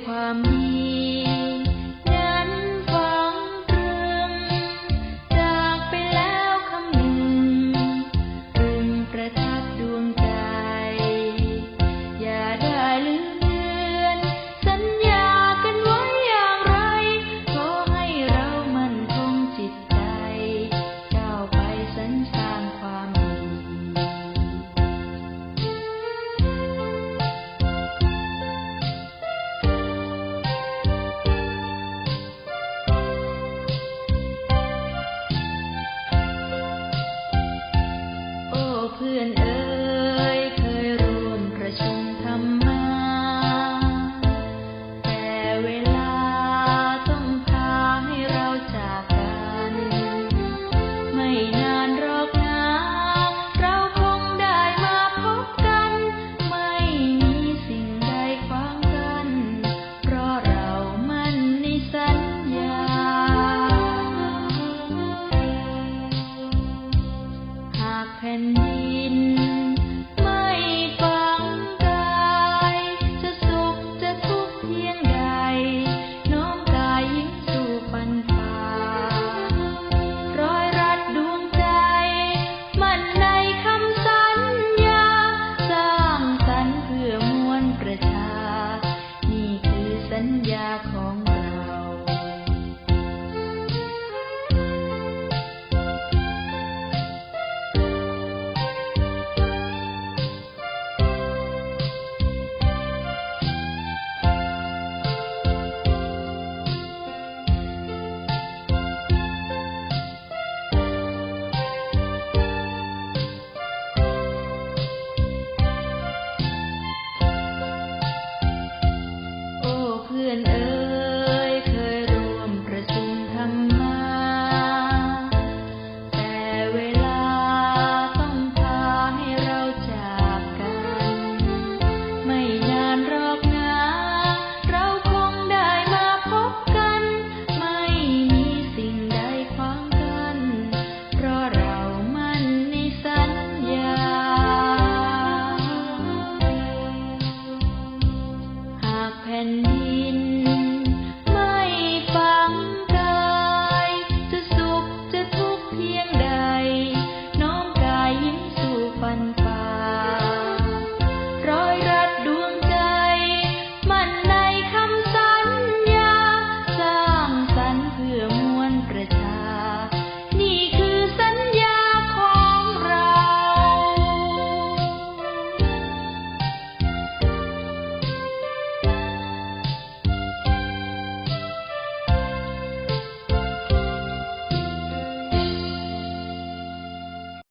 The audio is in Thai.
ความดีนั้นฝังตรึงจากไปแล้วคำหนึ่งตรึงประทับดวงใจอย่าได้ลืมเลือนสัญญากันไว้อย่างไรขอให้เรามั่นคงจิตใจก้าวไปสรรสร้างความดีเพื่อนเอ๋ยเคยร่วมประชุมธรรมะแต่เวลาต้องพาให้เราจากกันไม่นานหรอกนะเราคงได้มาพบกันไม่มีสิ่งใดขวางกันเพราะเรามั่นในสัญญาหากแผ่นดินไม่ฝังกายจะสุขจะทุกข์เพียงใดน้อมกายยิ้มสู่ปันฝ่ารอยรัดดวงใจมั่นในคำสัญญาสร้างสรรค์เพื่อมวลประชานี่คือสัญญาของเราเพื่อนเอ๋ยเคยร่วมประชุมธรรมะแต่เวลาต้องพาให้เราจากกันไม่นานหรอกนะเราคงได้มาพบกันไม่มีสิ่งใดขวางกันเพราะเรามั่นในสัญญาหากแผ่นดิน